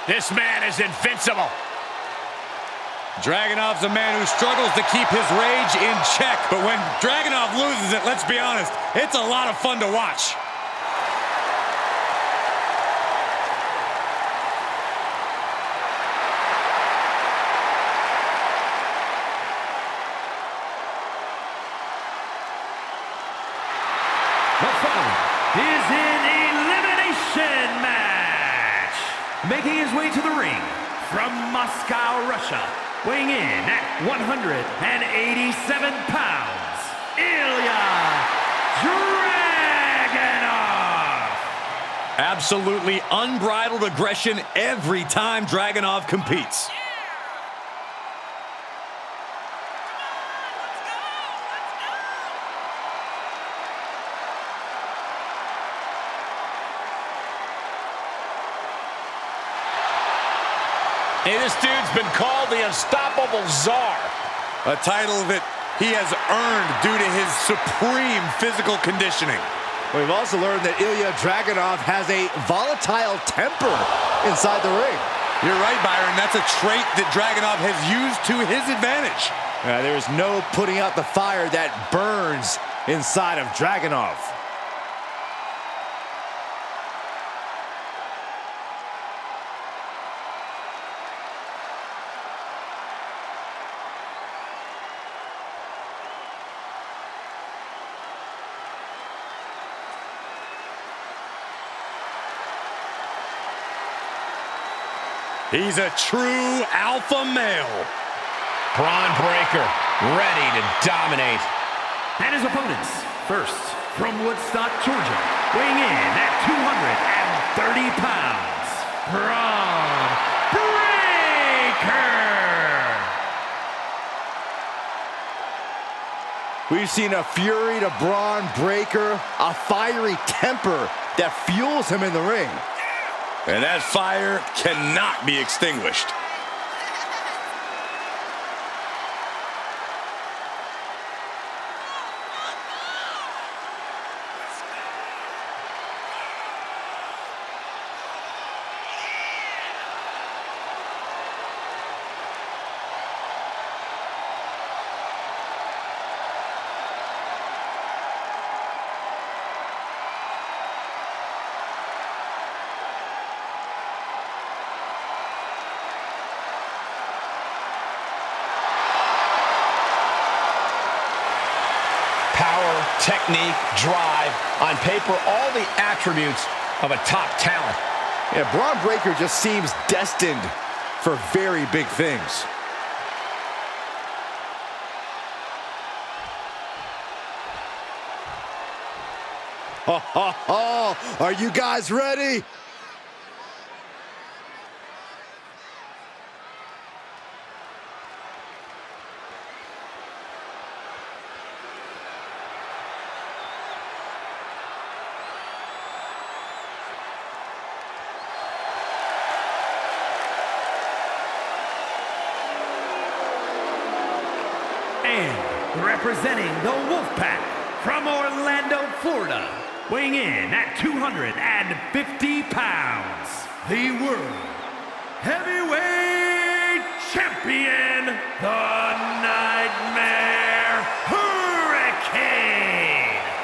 This man is invincible. Dragunov's a man who struggles to keep his rage in check, but when Dragunov loses it, let's be honest, it's a lot of fun to watch. The following is an elimination match. Making his way to the ring from Moscow, Russia, weighing in at 187 pounds, Ilya Dragunov. Absolutely unbridled aggression every time Dragunov competes. Hey, this dude's been called the Unstoppable Czar. A title that he has earned due to his supreme physical conditioning. We've also learned that Ilya Dragunov has a volatile temper inside the ring. You're right, Byron. That's a trait that Dragunov has used to his advantage. There's no putting out the fire that burns inside of Dragunov. He's a true alpha male. Braun Breaker, ready to dominate. And his opponents, first from Woodstock, Georgia, weighing in at 230 pounds, Braun Breaker. We've seen a fury to Braun Breaker, a fiery temper that fuels him in the ring. And that fire cannot be extinguished. Power, technique, drive, on paper, all the attributes of a top talent. Yeah, Braun Breaker just seems destined for very big things. Are you guys ready? And representing the Wolfpack from Orlando, Florida, weighing in at 250 pounds, the World Heavyweight Champion, the Nightmare Hurricane.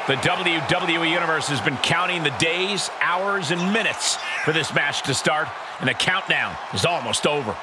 The WWE Universe has been counting the days, hours, and minutes for this match to start, and the countdown is almost over.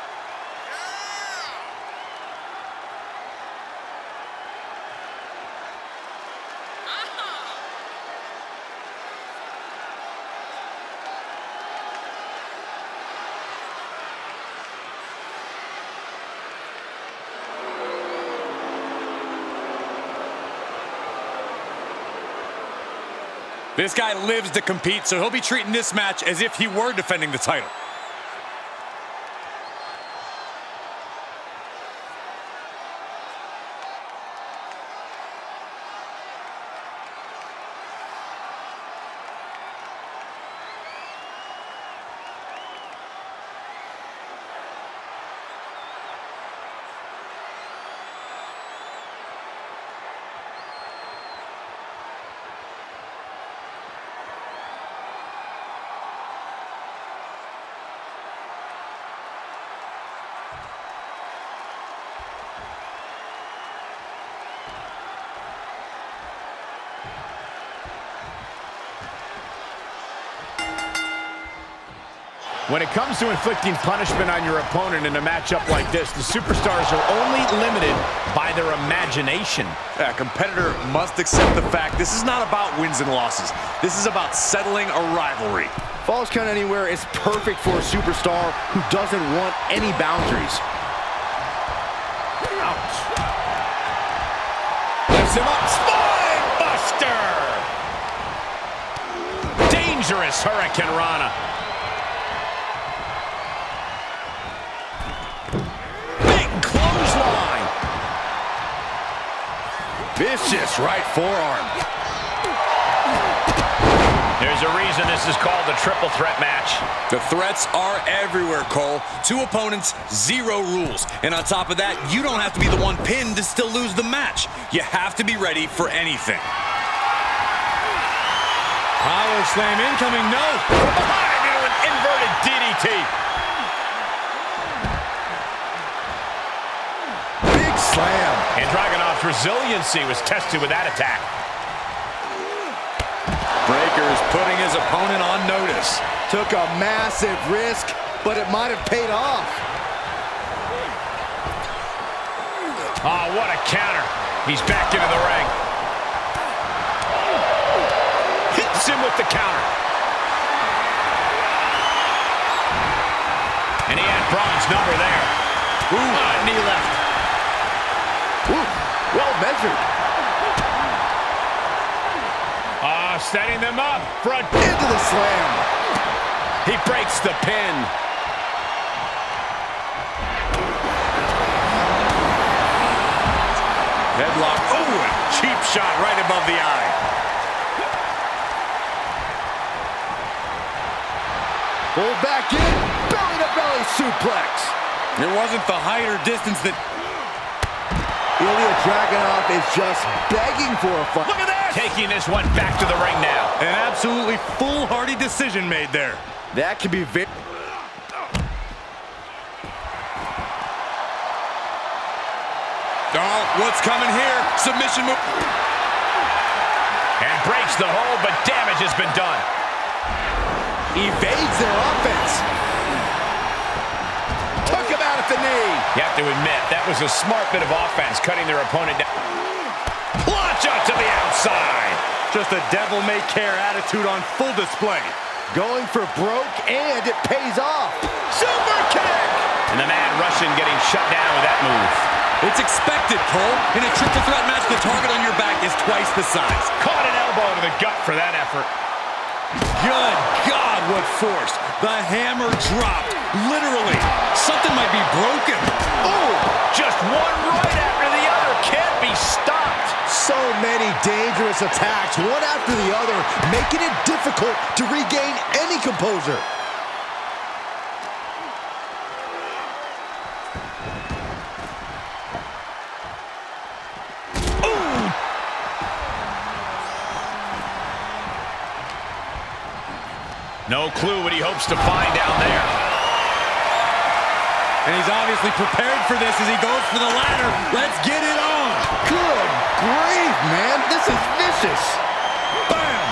This guy lives to compete, so he'll be treating this match as if he were defending the title. When it comes to inflicting punishment on your opponent in a matchup like this, the superstars are only limited by their imagination. A competitor must accept the fact this is not about wins and losses. This is about settling a rivalry. Falls Count Anywhere is perfect for a superstar who doesn't want any boundaries. Ouch. Lifts him up, spine buster! Dangerous Hurricane Rana. Vicious right forearm. There's a reason this is called the triple threat match. The threats are everywhere, Cole. 2 opponents, 0 rules. And on top of that, you don't have to be the one pinned to still lose the match. You have to be ready for anything. Power slam incoming, no. From behind into an inverted DDT. Big slam. And Dragunov's resiliency was tested with that attack. Breaker's putting his opponent on notice. Took a massive risk, but it might have paid off. Oh, what a counter. He's back into the ring. Hits him with the counter. And he had Braun's number there. Ooh, knee left. Ooh, well measured. Setting them up. Front Into the slam. He breaks the pin. Headlock. Oh, a cheap shot right above the eye. Pulled back in. Belly-to-belly suplex. It wasn't the height or distance that... Ilya Dragunov is just begging for a fight. Look at that! Taking this one back to the ring now. An absolutely foolhardy decision made there. That could be very... Oh, what's coming here? Submission move. And breaks the hold, but damage has been done. Evades their offense. Took him out at the knee. You have to admit, that was a smart bit of offense, cutting their opponent down. Plancha to the outside. Just a devil-may-care attitude on full display. Going for broke, and it pays off. Super kick! And the man Russian getting shut down with that move. It's expected, Cole. In a triple threat match, the target on your back is twice the size. Caught an elbow to the gut for that effort. Good God, what force. The hammer dropped. Literally. Something might be broken. Ooh, just one right after the other. Can't be stopped. So many dangerous attacks, one after the other, making it difficult to regain any composure. No clue what he hopes to find down there. And he's obviously prepared for this as he goes for the ladder. Let's get it on. Good grief, man. This is vicious. Bam!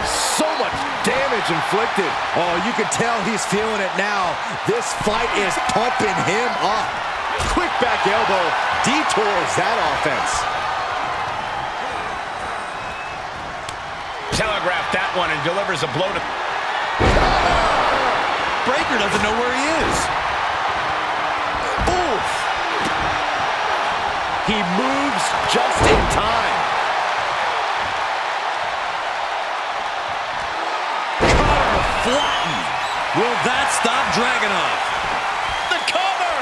So much damage inflicted. Oh, you can tell he's feeling it now. This fight is pumping him up. Quick back elbow detours that offense. Telegraphed that one and delivers a blow to... Breaker doesn't know where he is. Oof. He moves just in time. Cutter flattened. Will that stop Dragunov? The cover!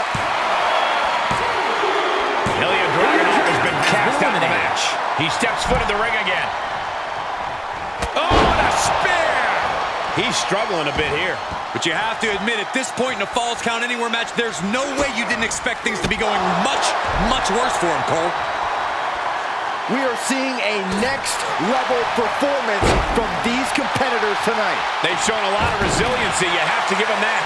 Ilya Dragunov has been cast out of the match. He steps foot in the ring again. Oh, the spear! He's struggling a bit here. But you have to admit, at this point in a Falls Count Anywhere match, there's no way you didn't expect things to be going much, much worse for him, Cole. We are seeing a next-level performance from these competitors tonight. They've shown a lot of resiliency. You have to give them that.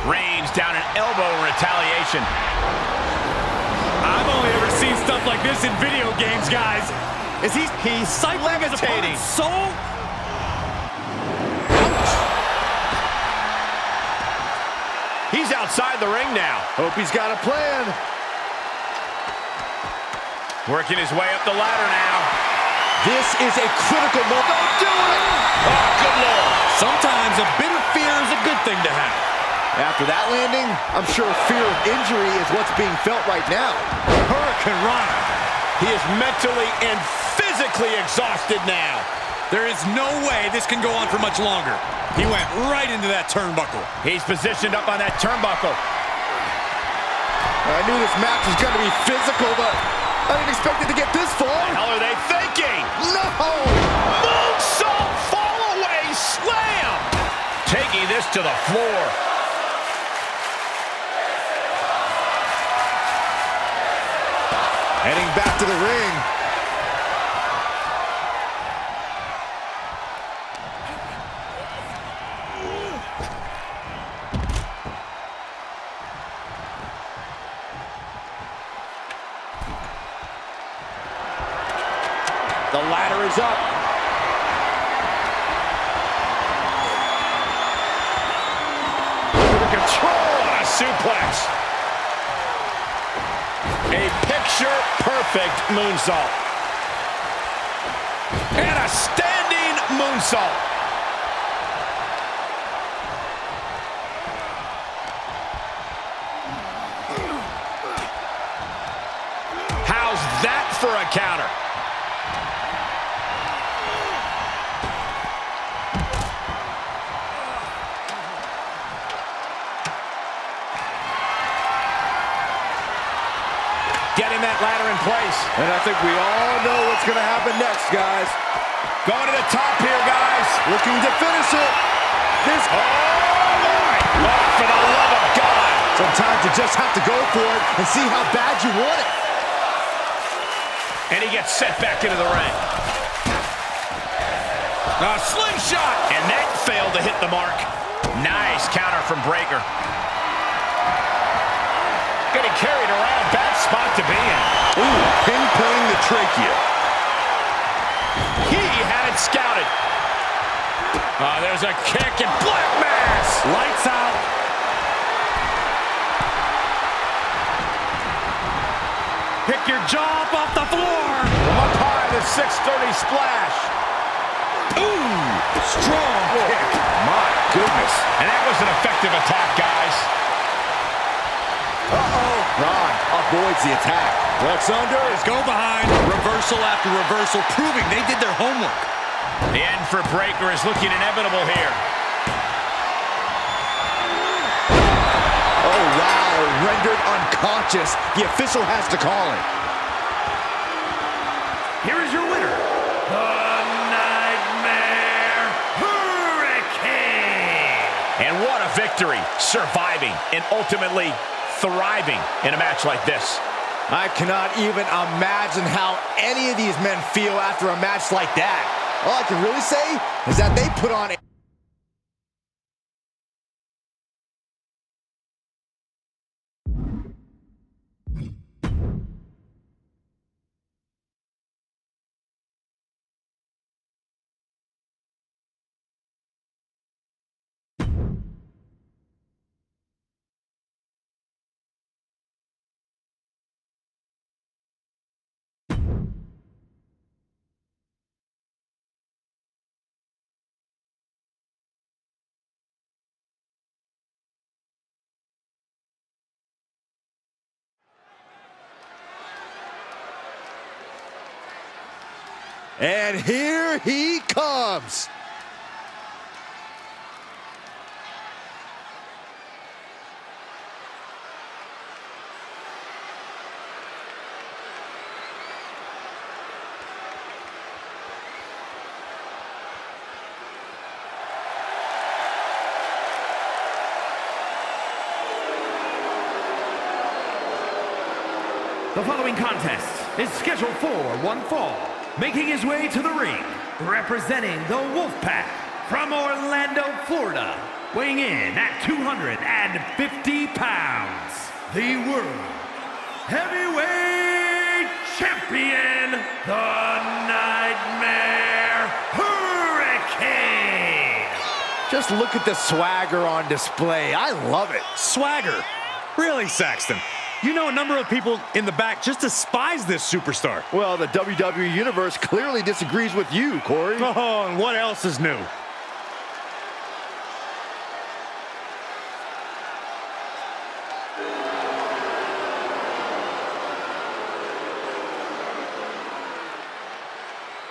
Reigns down an elbow in retaliation. I'm only stuff like this in video games, guys. He's cycling his opponent's soul? He's outside the ring now. Hope he's got a plan. Working his way up the ladder now. This is a critical moment. Don't do it! Oh, good Lord. Sometimes a bit of fear is a good thing to have. After that landing, I'm sure fear of injury is what's being felt right now. Hurricane Rana. He is mentally and physically exhausted now. There is no way this can go on for much longer. He went right into that turnbuckle. He's positioned up on that turnbuckle. I knew this match was going to be physical, but I didn't expect it to get this far. What the hell are they thinking? No! Moonsault fall-away slam! Taking this to the floor. Heading back to the ring. The ladder is up. Under control on a suplex. A picture-perfect moonsault. And a standing moonsault. How's that for a counter? Getting that ladder in place. And I think we all know what's going to happen next, guys. Going to the top here, guys. Looking to finish it. This... Oh, my. Oh, for the love of God. Sometimes you just have to go for it and see how bad you want it. And he gets set back into the ring. A slingshot. And that failed to hit the mark. Nice counter from Breakker. Getting carried around. Bad spot to be in. Ooh, pinpointing the trachea. He had it scouted. There's a kick and Black Mass. Lights out. Pick your jaw up off the floor. From up high, the 630 splash. Ooh, strong kick. My goodness. And that was an effective attack, guys. Uh-oh. Ron avoids the attack. Looks under. Go behind. Reversal after reversal, proving they did their homework. The end for Breakker is looking inevitable here. Oh, wow. Rendered unconscious. The official has to call it. Here is your winner, the Nightmare Hurricane. And what a victory. Surviving and ultimately thriving in a match like this. I cannot even imagine how any of these men feel after a match like that. All I can really say is that they put on a... And here he comes. The following contest is scheduled for one fall. Making his way to the ring, representing the Wolfpack from Orlando, Florida, weighing in at 250 pounds, the World Heavyweight champion, the Nightmare Hurricane. Just look at the swagger on display. I love it. Swagger? Really, Saxton? You know a number of people in the back just despise this superstar. Well, the WWE Universe clearly disagrees with you, Corey. Oh, and what else is new?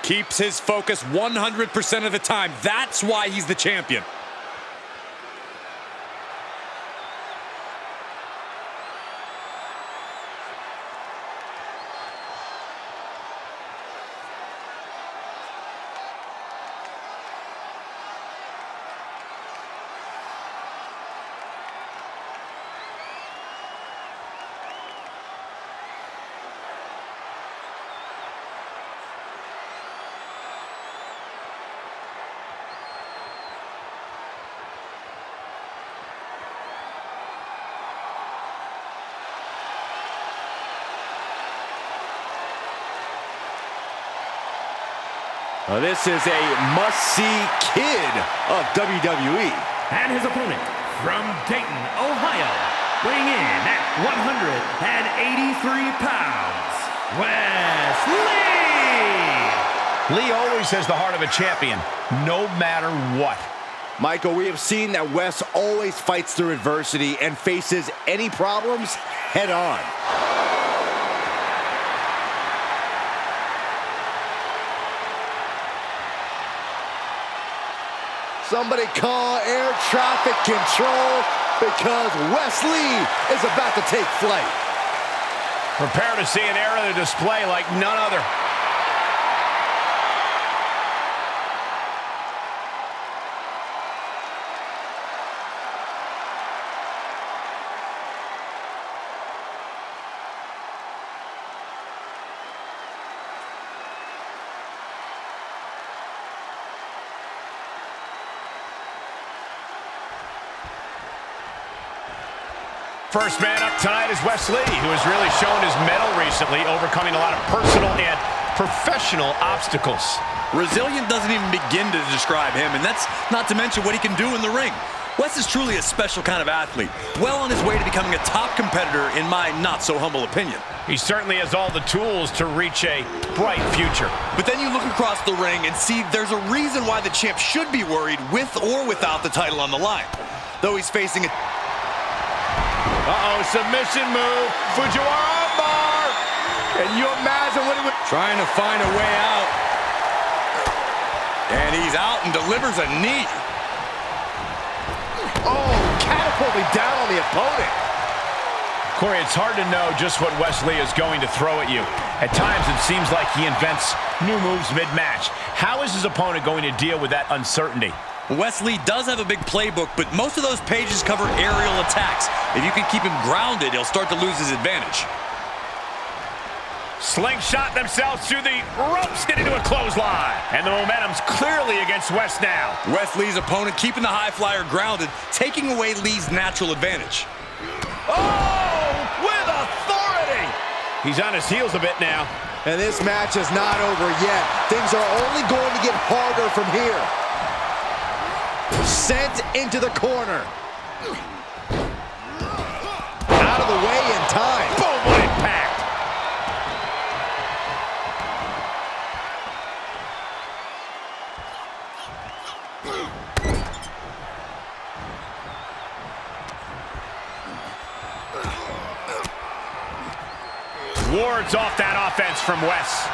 Keeps his focus 100% of the time. That's why he's the champion. This is a must-see kid of WWE. And his opponent from Dayton, Ohio, weighing in at 183 pounds, Wes Lee! Lee always has the heart of a champion, no matter what. Michael, we have seen that Wes always fights through adversity and faces any problems head on. Somebody call air traffic control because Wes Lee is about to take flight. Prepare to see an era of display like none other. First man up tonight is Wes Lee, who has really shown his mettle recently, overcoming a lot of personal and professional obstacles. Resilient doesn't even begin to describe him, and that's not to mention what he can do in the ring. Wes is truly a special kind of athlete, well on his way to becoming a top competitor in my not-so-humble opinion. He certainly has all the tools to reach a bright future. But then you look across the ring and see there's a reason why the champ should be worried with or without the title on the line. Though he's facing a submission move. Fujiwara armbar. Can you imagine what it would... Trying to find a way out. And he's out and delivers a knee. Oh, catapulting down on the opponent. Corey, it's hard to know just what Wes Lee is going to throw at you. At times, it seems like he invents new moves mid-match. How is his opponent going to deal with that uncertainty? Wes Lee does have a big playbook, but most of those pages cover aerial attacks. If you can keep him grounded, he'll start to lose his advantage. Slingshot themselves through the ropes, get into a clothesline. And the momentum's clearly against Wes now. Wes Lee's opponent keeping the high flyer grounded, taking away Lee's natural advantage. Oh, with authority! He's on his heels a bit now. And this match is not over yet. Things are only going to get harder from here. Sent into the corner. Out of the way in time. Boom, what impact! Wards off that offense from Wes.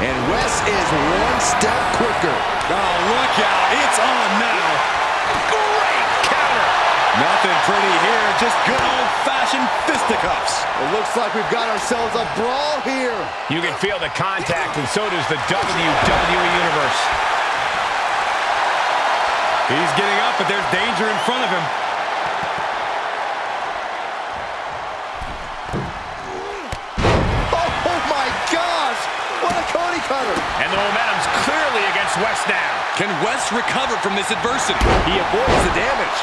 And Wes is one step quicker. Oh, look out. It's on now. Great counter. Nothing pretty here. Just good old-fashioned fisticuffs. It looks like we've got ourselves a brawl here. You can feel the contact, and so does the WWE Universe. He's getting up, but there's danger in front of him. Oh my gosh! What a Cody cutter! And the momentum's clearly against Wes now. Can Wes recover from this adversity? He avoids the damage.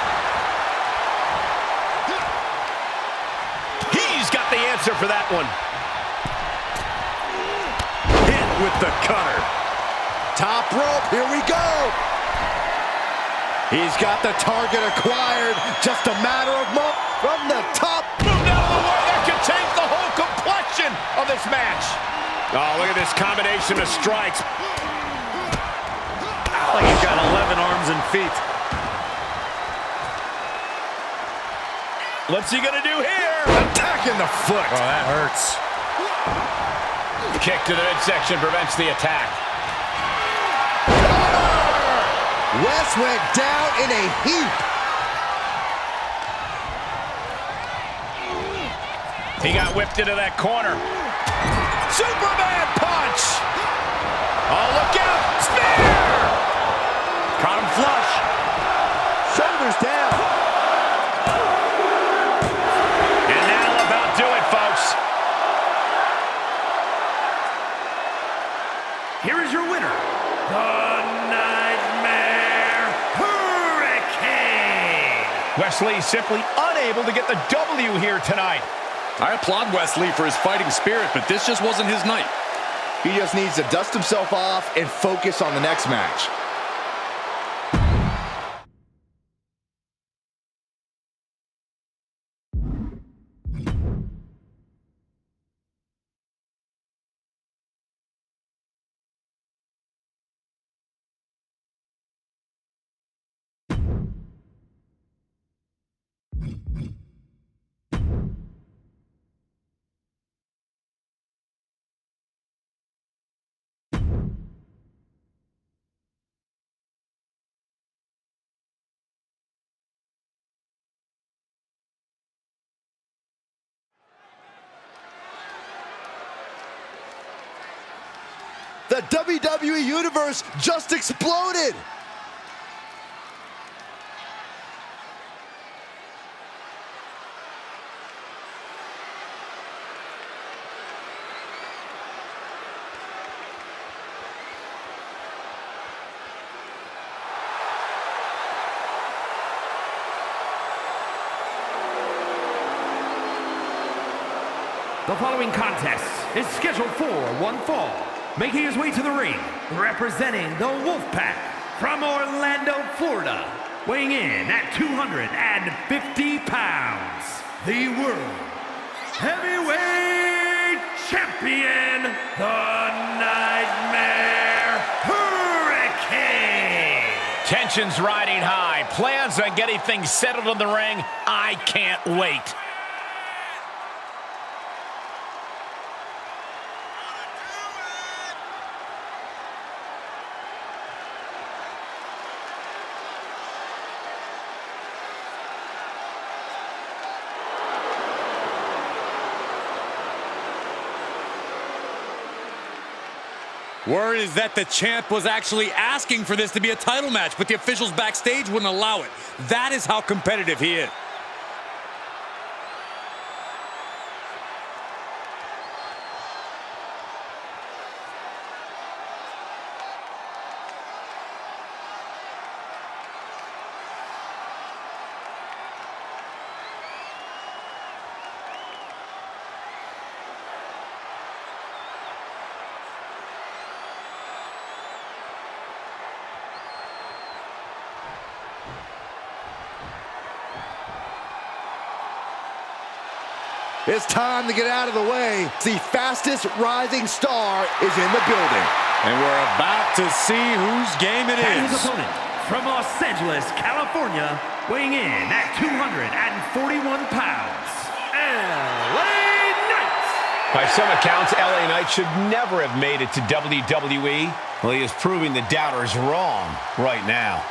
He's got the answer for that one. with the cutter. Top rope, here we go. He's got the target acquired. Just a matter of moments from the top. Moved out of the way. That could change the whole complexion of this match. Oh, look at this combination of strikes. Like he's got 11 arms and feet. What's he gonna do here? Attacking the foot. Oh, that hurts. Kick to the midsection prevents the attack. Wes went down in a heap. He got whipped into that corner. Superman punch! Oh, look out! Spear! Caught him flush. Shoulders down. And that'll about do it, folks. Here is your winner, the Nightmare Hurricane. Wesley simply unable to get the W here tonight. I applaud Wesley for his fighting spirit, but this just wasn't his night. He just needs to dust himself off and focus on the next match. The WWE Universe just exploded! The following contest is scheduled for one fall. Making his way to the ring, representing the Wolfpack from Orlando, Florida, weighing in at 250 pounds, the World Heavyweight Champion, the Nightmare Hurricane. Tensions riding high. Plans on getting things settled in the ring. I can't wait. Word is that the champ was actually asking for this to be a title match, but the officials backstage wouldn't allow it. That is how competitive he is. It's time to get out of the way. The fastest rising star is in the building. And we're about to see whose game it And his is. opponent from Los Angeles, California, weighing in at 241 pounds, LA Knight. By some accounts, LA Knight should never have made it to WWE. Well, he is proving the doubters wrong right now.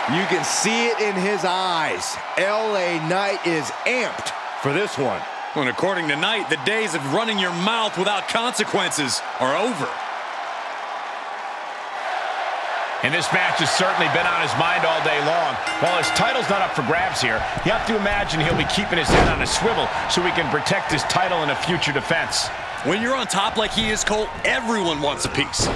You can see it in his eyes. LA Knight is amped for this one. And according to Knight, the days of running your mouth without consequences are over. And this match has certainly been on his mind all day long. While his title's not up for grabs here, you have to imagine he'll be keeping his head on a swivel so he can protect his title in a future defense. When you're on top like he is, Cole, everyone wants a piece.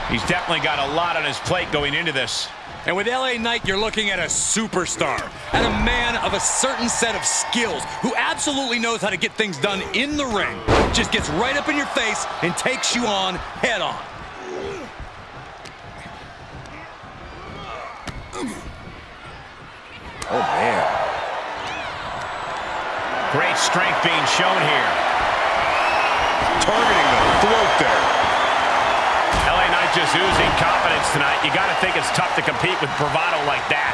He's definitely got a lot on his plate going into this. And with LA Knight, you're looking at a superstar and a man of a certain set of skills who absolutely knows how to get things done in the ring. Just gets right up in your face and takes you on head on. Oh, man. Great strength being shown here. Targeting the throat there. LA Knight just oozing confidence tonight. You got to think it's tough to compete with bravado like that.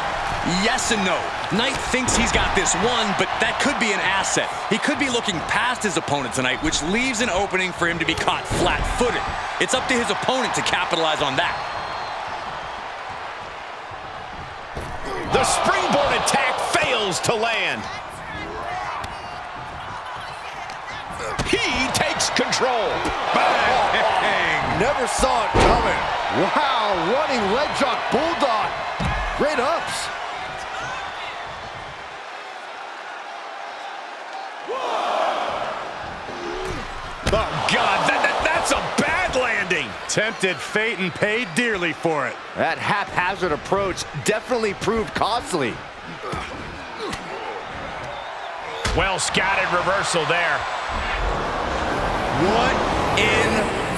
Yes and no. Knight thinks he's got this one, but that could be an asset. He could be looking past his opponent tonight, which leaves an opening for him to be caught flat-footed. It's up to his opponent to capitalize on that. The springboard attack fails to land. He takes control. Bang! Never saw it coming. Wow, running leg drop bulldog. Great ups. Oh, God, that's a bad landing. Tempted fate and paid dearly for it. That haphazard approach definitely proved costly. Well scouted reversal there. What in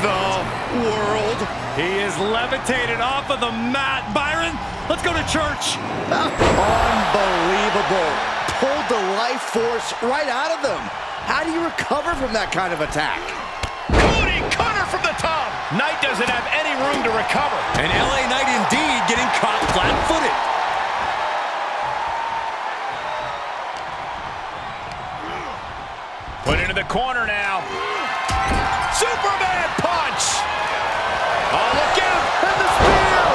the world? He is levitated off of the mat. Byron, let's go to church. Unbelievable. Pulled the life force right out of them. How do you recover from that kind of attack? Cody cutter from the top. Knight doesn't have any room to recover. And LA Knight indeed getting caught flat-footed. Put into the corner now. Superman punch. Oh, look out! And the spear!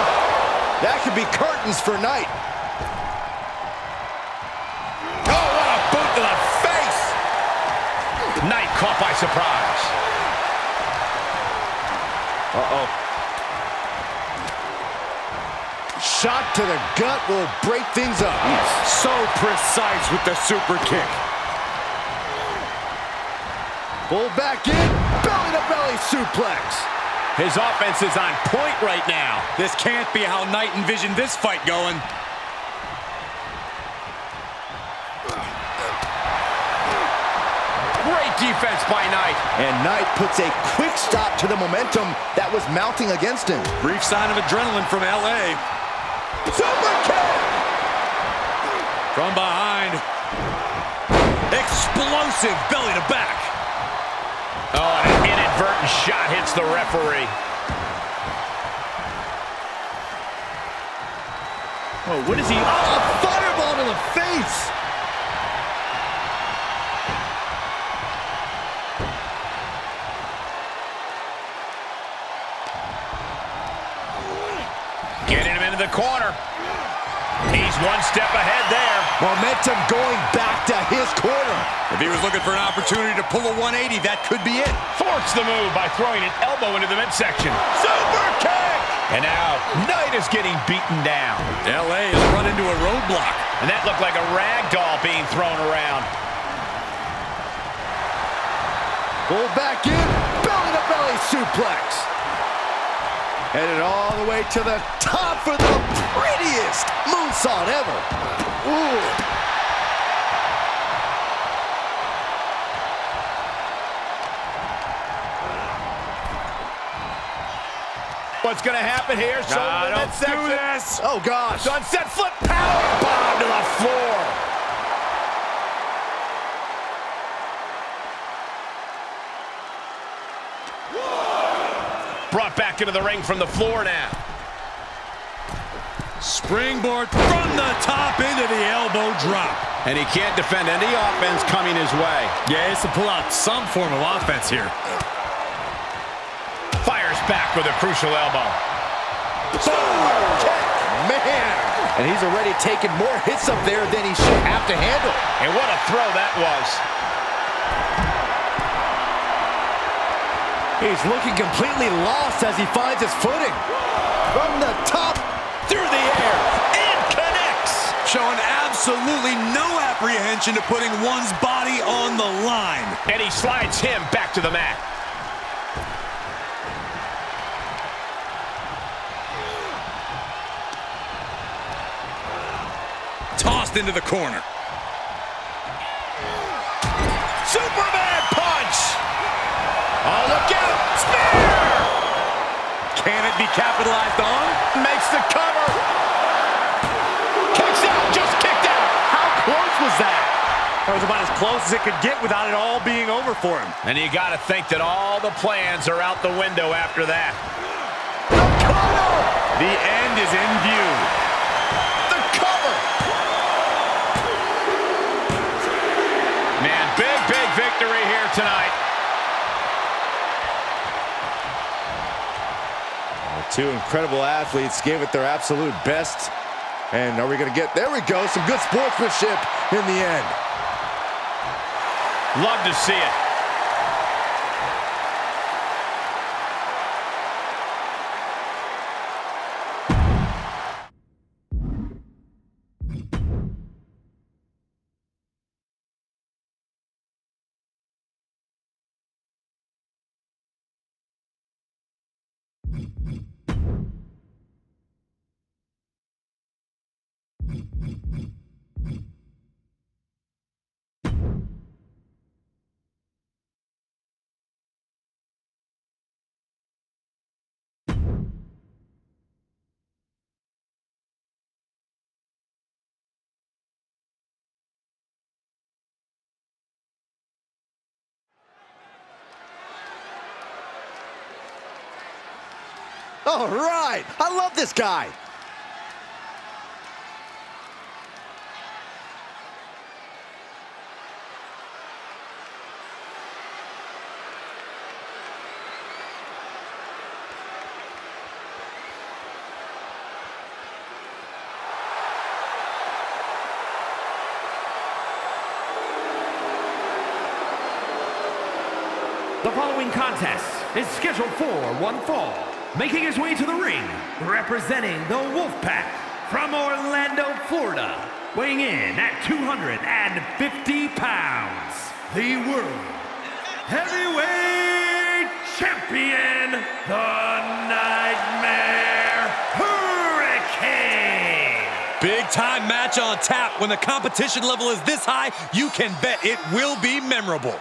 That could be curtains for Knight. Oh, what a boot to the face. Knight caught by surprise. Uh-oh. Shot to the gut will break things up. So precise with the super kick. Pull back in, belly-to-belly suplex. His offense is on point right now. This can't be how Knight envisioned this fight going. Great defense by Knight. And Knight puts a quick stop to the momentum that was mounting against him. Brief sign of adrenaline from LA. Super kick! From behind. Explosive belly to back. Oh, an inadvertent shot hits the referee. Oh, what is he? Oh, a fireball to the face! Getting him into the corner. He's one step ahead there. Momentum going back to his corner. If he was looking for an opportunity to pull a 180, that could be it. Thwarts the move by throwing an elbow into the midsection. Super kick! And now, Knight is getting beaten down. LA has run into a roadblock. And that looked like a rag doll being thrown around. Pull back in, belly-to-belly suplex. Headed all the way to the top for the prettiest moonsault ever. Ooh. What's going to happen here? Don't do this. Oh, gosh. Sunset flip power bomb to the floor. Brought back into the ring from the floor now. Springboard from the top into the elbow drop. And he can't defend any offense coming his way. Yeah, he has to pull out some form of offense here. Fires back with a crucial elbow. Man! And he's already taken more hits up there than he should have to handle. And what a throw that was. He's looking completely lost as he finds his footing. From the top, absolutely no apprehension to putting one's body on the line. And he slides him back to the mat. Tossed into the corner. Superman punch! Oh, look out! Spear! Can it be capitalized on? Makes the cover. Kicks out, just kicked out. How close was that? That was about as close as it could get without it all being over for him. And you got to think that all the plans are out the window after that. The end is in view. The cover. Man, big victory here tonight. Two incredible athletes gave it their absolute best. And are we going to get... There we go. Some good sportsmanship in the end. Love to see it. All right. I love this guy. The following contest is scheduled for one fall. Making his way to the ring, representing the Wolfpack from Orlando, Florida, weighing in at 250 pounds, the World Heavyweight Champion, the Nightmare Hurricane. Big time match on tap. When the competition level is this high, you can bet it will be memorable.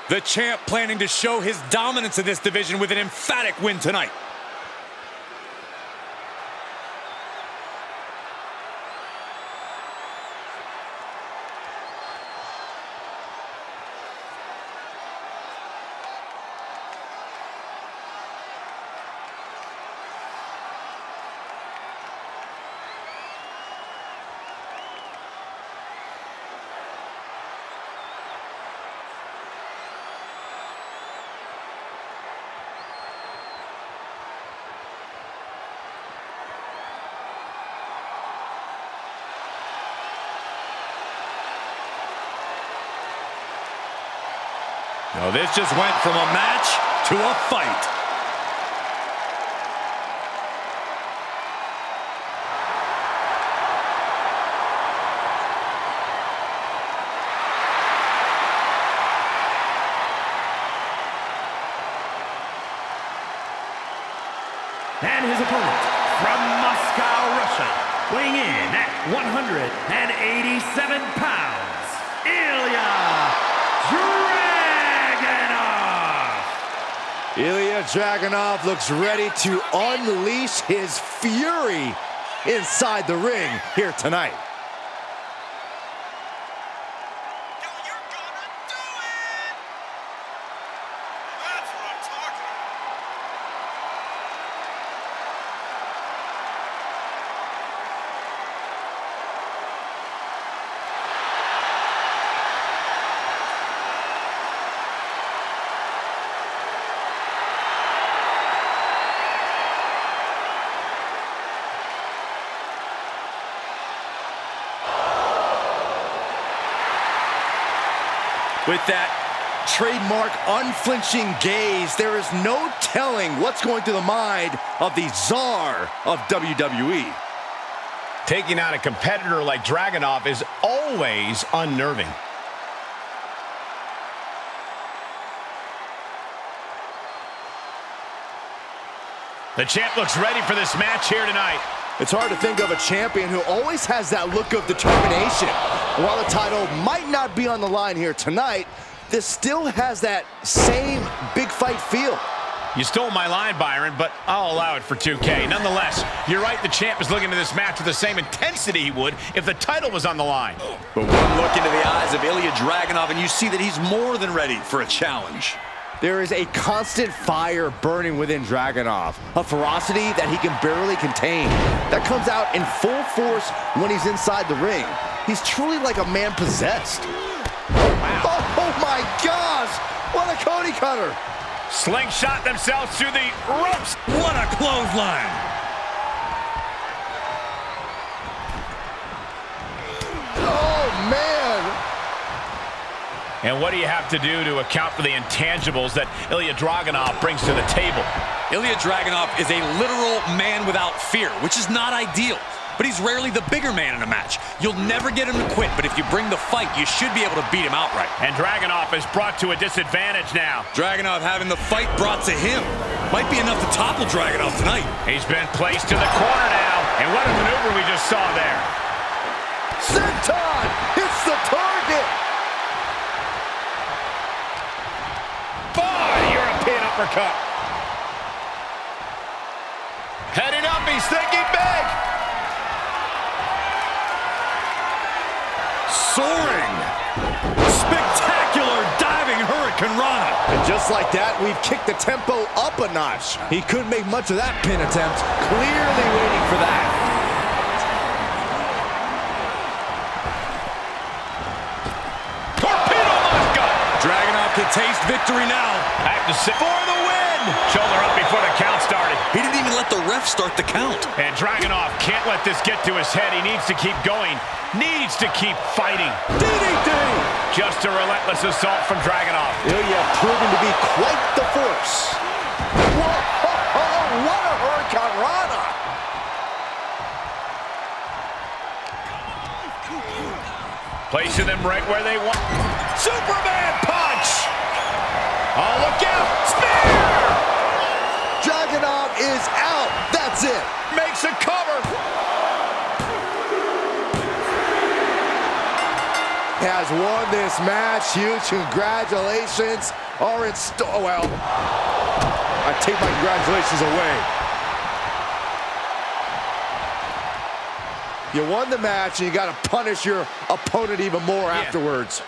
The champ planning to show his dominance in this division with an emphatic win tonight. Now this just went from a match to a fight. And his opponent from Moscow, Russia, weighing in at 187 pounds, Ilya Dragunov looks ready to unleash his fury inside the ring here tonight. With that trademark unflinching gaze, there is no telling what's going through the mind of the czar of WWE. Taking on a competitor like Dragunov is always unnerving. The champ looks ready for this match here tonight. It's hard to think of a champion who always has that look of determination. While the title might not be on the line here tonight, this still has that same big fight feel. You stole my line, Byron, but I'll allow it for 2K. Nonetheless, you're right, the champ is looking at this match with the same intensity he would if the title was on the line. But one look into the eyes of Ilya Dragunov, and you see that he's more than ready for a challenge. There is a constant fire burning within Dragunov, a ferocity that he can barely contain, that comes out in full force when he's inside the ring. He's truly like a man possessed. Oh my gosh! What a Cody cutter! Slingshot themselves through the ropes. What a clothesline! Oh man! And what do you have to do to account for the intangibles that Ilya Dragunov brings to the table? Ilya Dragunov is a literal man without fear, which is not ideal. But he's rarely the bigger man in a match. You'll never get him to quit, but if you bring the fight, you should be able to beat him outright. And Dragunov is brought to a disadvantage now. Dragunov having the fight brought to him. Might be enough to topple Dragunov tonight. He's been placed in the corner now. And what a maneuver we just saw there. Senton hits the target! European uppercut. Heading up, he's thinking big. Soaring. Spectacular diving Hurricane Rana. And just like that, we've kicked the tempo up a notch. He couldn't make much of that pin attempt. Clearly waiting for that. Torpedo Mosca. Dragunov can taste victory now. Back to sit for the win. Shoulder up before the count started. He didn't even let the ref start the count. And Dragunov can't let this get to his head. He needs to keep going. Needs to keep fighting. DDT! Just a relentless assault from Dragunov. Ilya proving to be quite the force. Whoa, what a Hurricane Rana! Placing them right where they want. Superman punch! Oh, look out! Spear! Dragunov is out. That's it. Makes a cover. Has won this match. Huge congratulations are in store. Well, I take my congratulations away. You won the match, and you got to punish your opponent even more afterwards.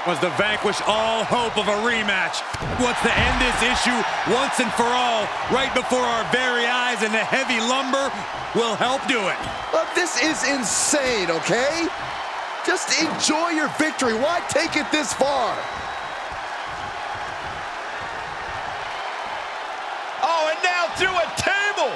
Was to vanquish all hope of a rematch. Wants to end this issue once and for all, right before our very eyes, and the heavy lumber will help do it. But this is insane, okay? Just enjoy your victory. Why take it this far? Oh, and now through a table.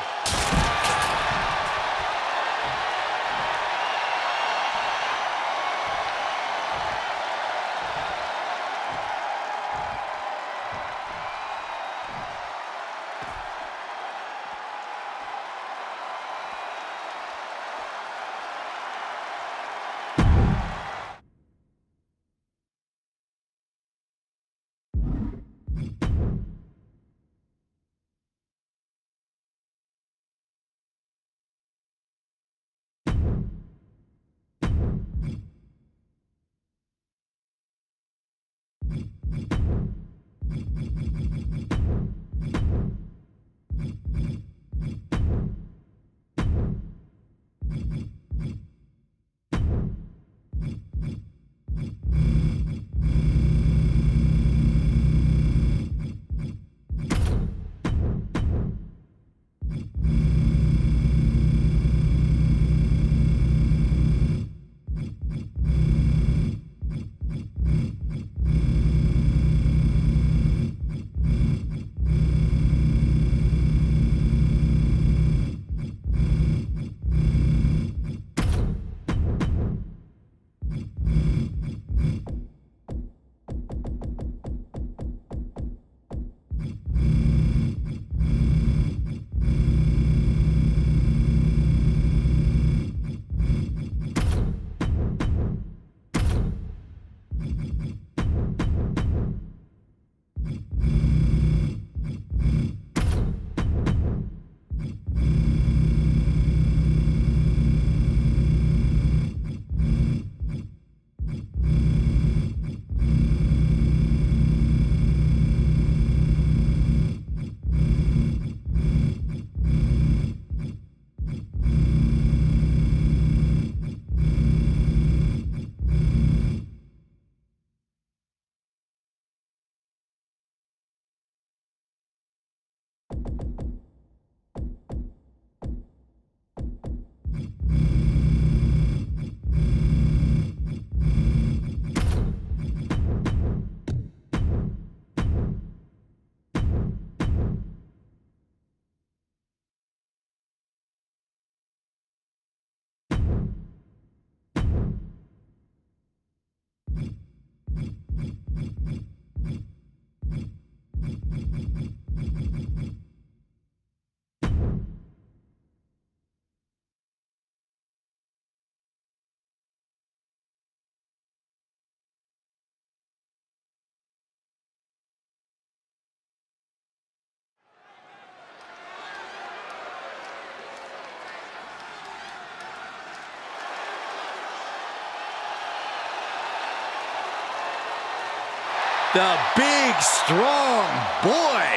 The big, strong boy.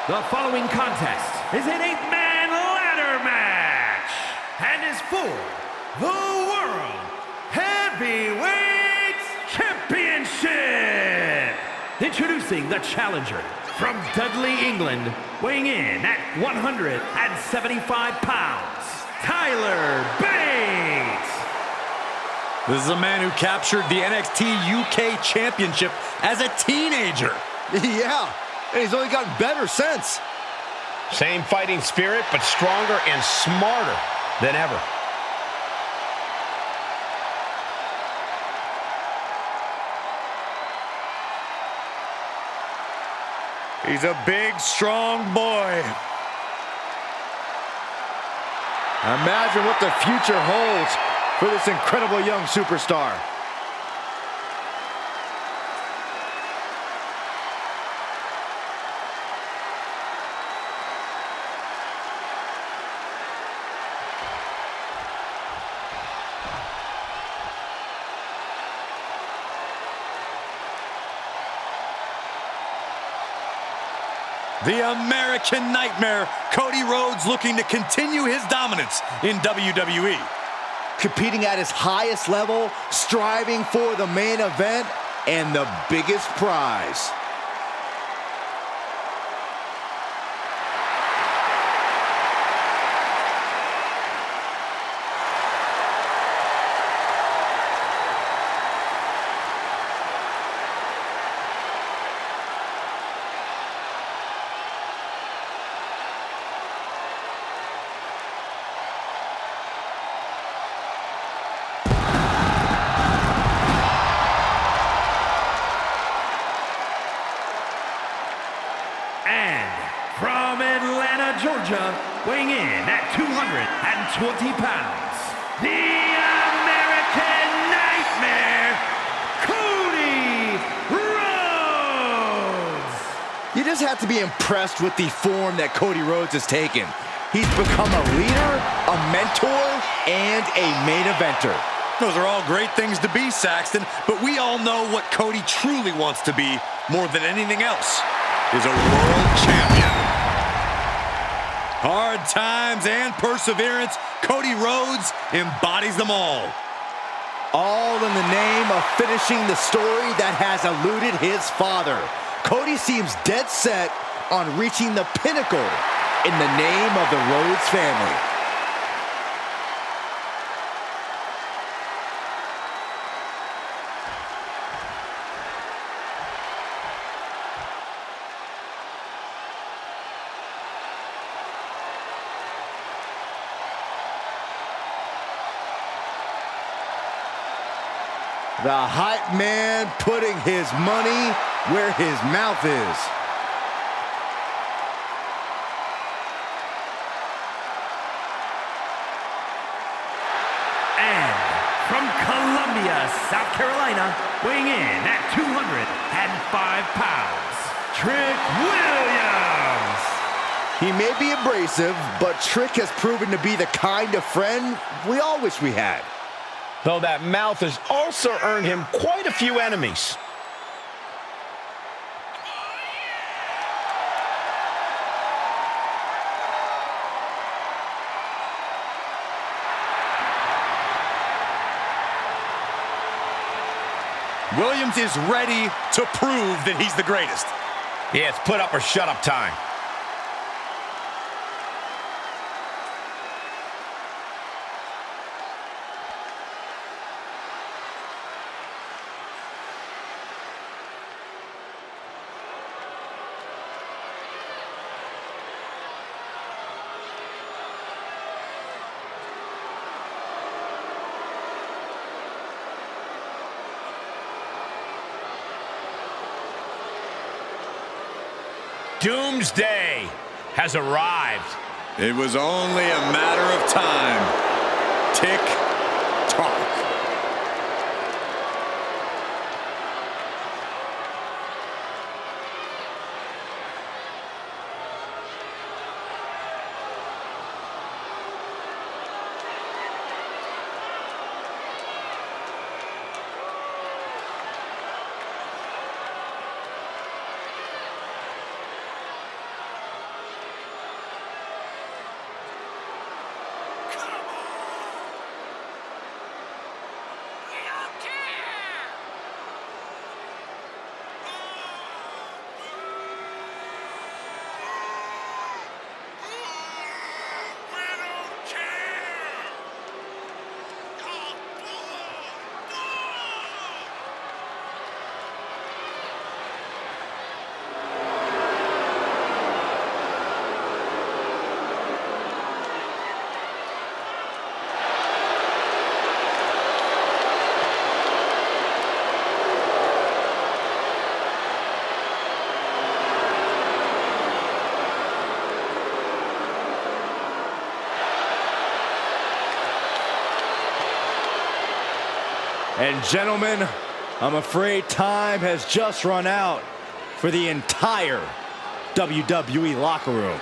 The following contest is an 8-man ladder match and is for the World Heavyweight Championship. Introducing the challenger from Dudley, England, weighing in at 175 pounds, Tyler Bates. This is a man who captured the NXT UK Championship as a teenager. Yeah, and he's only gotten better since. Same fighting spirit, but stronger and smarter than ever. He's a big, strong boy. Imagine what the future holds for this incredible young superstar. The American Nightmare, Cody Rhodes, looking to continue his dominance in WWE. Competing at his highest level, striving for the main event and the biggest prize. From Atlanta, Georgia, weighing in at 220 pounds, the American Nightmare, Cody Rhodes. You just have to be impressed with the form that Cody Rhodes has taken. He's become a leader, a mentor, and a main eventer. Those are all great things to be, Saxton, but we all know what Cody truly wants to be more than anything else is a world champion. Hard times and perseverance, Cody Rhodes embodies them all. All in the name of finishing the story that has eluded his father. Cody seems dead set on reaching the pinnacle in the name of the Rhodes family. The hype man putting his money where his mouth is. And from Columbia, South Carolina, weighing in at 205 pounds, Trick Williams. He may be abrasive, but Trick has proven to be the kind of friend we all wish we had. Though that mouth has also earned him quite a few enemies. Williams is ready to prove that he's the greatest. Yeah, it's put up or shut up time. Doomsday has arrived. It was only a matter of time. Tick tock. And gentlemen, I'm afraid time has just run out for the entire WWE locker room.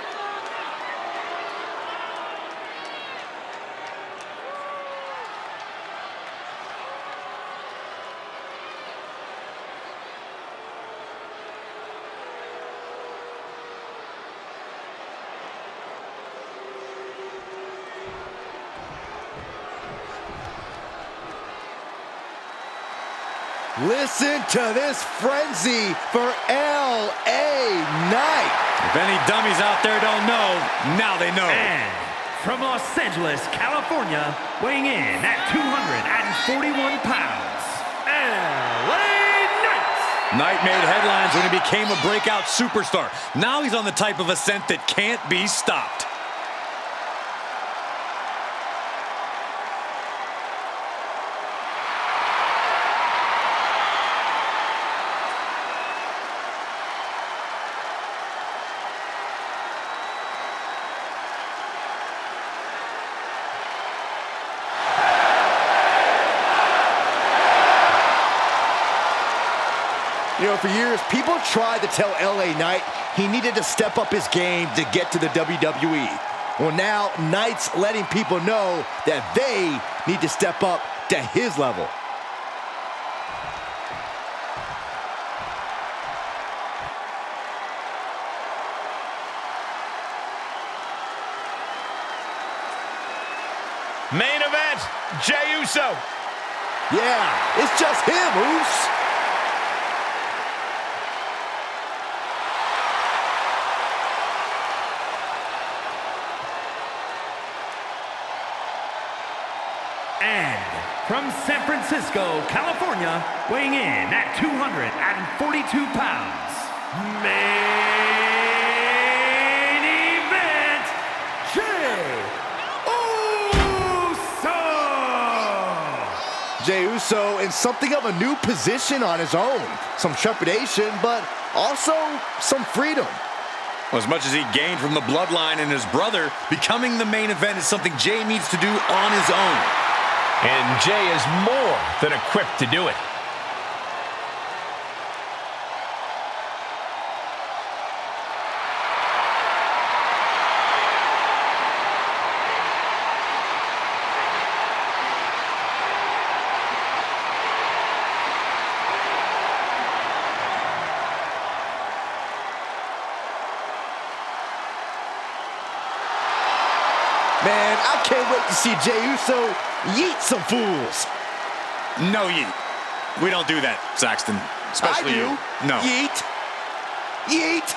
Listen to this frenzy for LA Knight. If any dummies out there don't know, now they know. And from Los Angeles, California, weighing in at 241 pounds, LA Knight. Knight made headlines when he became a breakout superstar. Now he's on the type of ascent that can't be stopped. You know, for years, people tried to tell LA Knight he needed to step up his game to get to the WWE. Well, now Knight's letting people know that they need to step up to his level. Main event, Jey Uso. Yeah, it's just him, Uso. And from San Francisco, California, weighing in at 242 pounds, main event, Jey Uso! Jey Uso in something of a new position on his own. Some trepidation, but also some freedom. As much as he gained from the bloodline and his brother, becoming the main event is something Jey needs to do on his own. And Jey is more than equipped to do it. Man, I can't wait to see Jey Uso yeet some fools. No yeet. We don't do that, Saxton. Especially I do. you. No. Yeet. Yeet.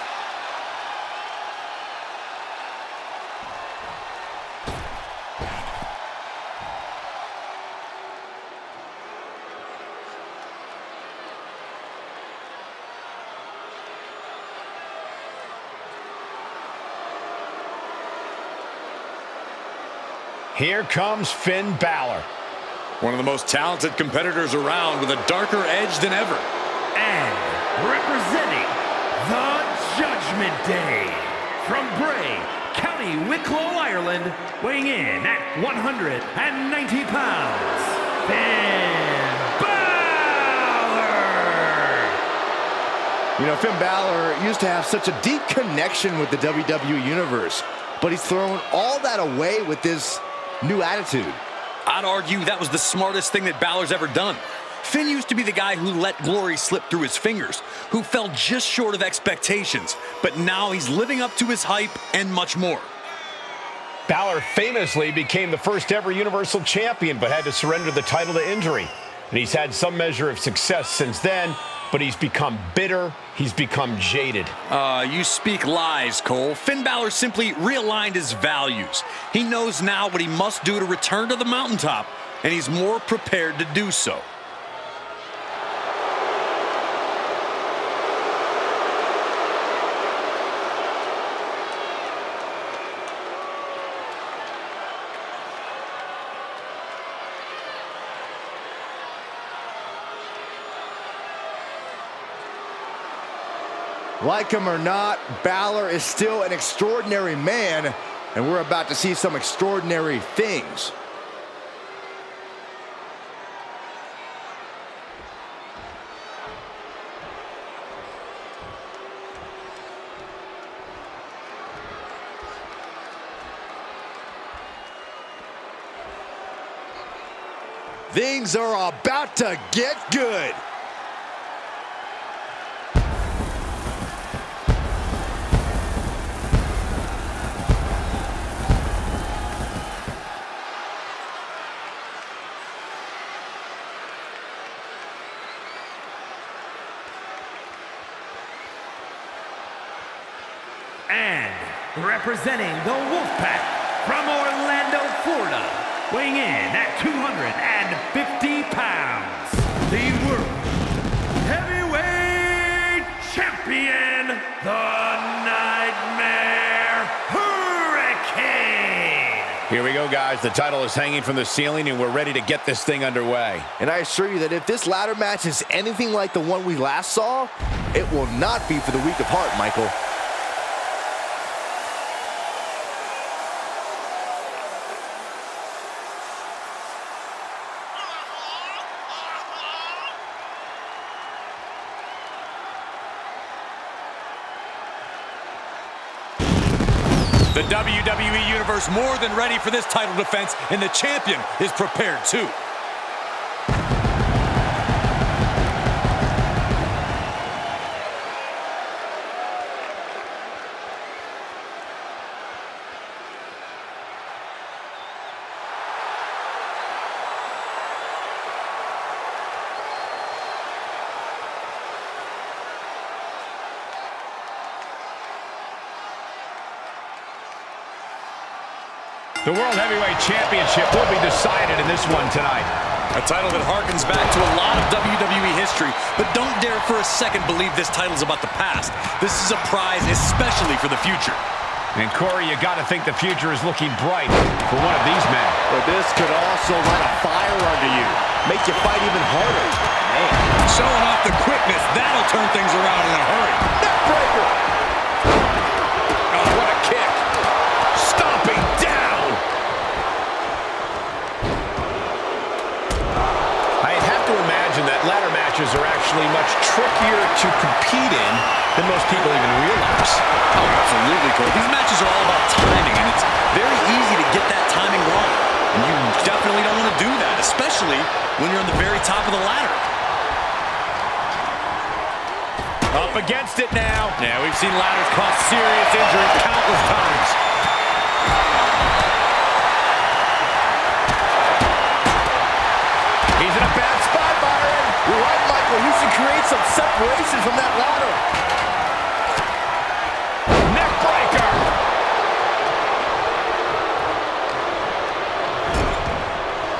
Here comes Finn Balor. One of the most talented competitors around with a darker edge than ever. And representing the Judgment Day, from Bray, County Wicklow, Ireland, weighing in at 190 pounds, Finn Balor! You know, Finn Balor used to have such a deep connection with the WWE Universe, but he's thrown all that away with this new attitude. I'd argue that was the smartest thing that Balor's ever done. Finn used to be the guy who let glory slip through his fingers, who fell just short of expectations, but now he's living up to his hype and much more. Balor famously became the first ever Universal Champion, but had to surrender the title to injury. And he's had some measure of success since then, but he's become bitter, he's become jaded. You speak lies, Cole. Finn Balor simply realigned his values. He knows now what he must do to return to the mountaintop, and he's more prepared to do so. Like him or not, Balor is still an extraordinary man, and we're about to see some extraordinary things. Things are about to get good. And representing the Wolfpack from Orlando, Florida, weighing in at 250 pounds, the World Heavyweight Champion, the Nightmare Hurricane. Here we go, guys. The title is hanging from the ceiling, and we're ready to get this thing underway. And I assure you that if this ladder match is anything like the one we last saw, it will not be for the weak of heart, Michael. The WWE Universe more than ready for this title defense, and the champion is prepared too. The World Heavyweight Championship will be decided in this one tonight. A title that harkens back to a lot of WWE history, but don't dare for a second believe this title's about the past. This is a prize especially for the future. And Corey, you got to think the future is looking bright for one of these men. But this could also light a fire under you, make you fight even harder. Man. Showing off the quickness, that'll turn things around in a hurry. Neckbreaker! Oh, what a kick. Stomping down. I'd have to imagine that ladder matches are actually much trickier to compete in than most people even realize. Oh, absolutely, Cole. These matches are all about timing, and it's very easy to get that timing wrong. And you definitely don't want to do that, especially when you're on the very top of the ladder. Up against it now. Yeah, we've seen ladders cause serious injury countless times. He's in a bad spot, Byron. You're right, Michael. He should create some separation from that ladder. Neckbreaker.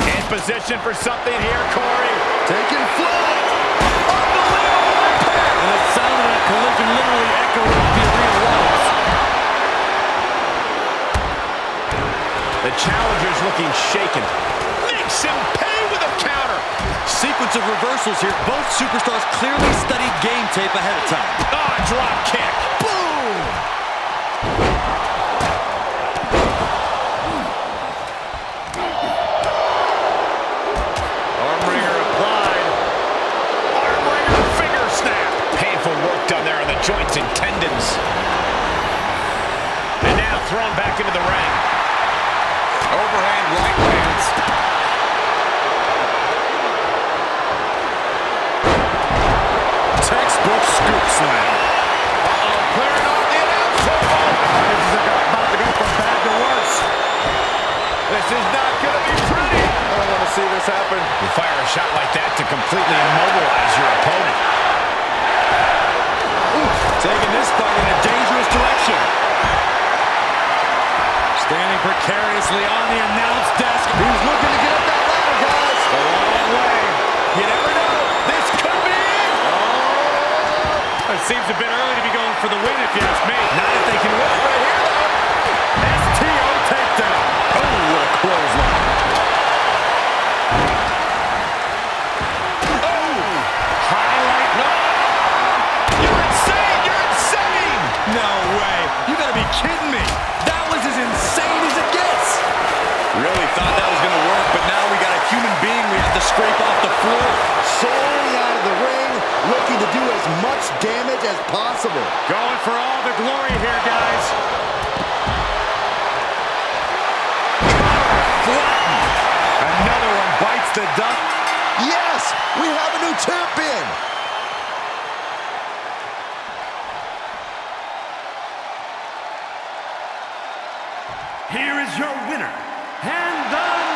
In position for something here, Corey. Taking flight. And the sound of that collision literally echoed off the arena walls. The challenger's looking shaken. Makes him pay with a counter. Sequence of reversals here. Both superstars clearly studied game tape ahead of time. Ah, drop kick. Boom! Armringer applied. Armringer finger snap. Painful work done there on the joints and tendons. And now thrown back into the ring. Overhand right lands. Textbook scoop slam. Clearing off the announce table. This is about to go from bad to worse. This is not going to be pretty. I don't want to see this happen. You fire a shot like that to completely immobilize your opponent. Taking this fight in a dangerous direction. Standing precariously on the announce desk. He's looking to get up that ladder, guys. A long way. You never know. This could be it. It seems a bit early to be going for the win, if you ask me. Not if they can win it right here, though. STO takedown. Oh, what a clothesline. Oh! Highlight. No! You're insane! You're insane! No way. You gotta be kidding me. That was as insane as it gets. Really thought that was gonna work, but now we got a human being we have to scrape off the floor. Soaring out of the ring, looking to do as much damage as possible. Going for all the glory here, guys. Flattened. Another one bites the the duck. Yes, we have a new champion. Here is your winner, and the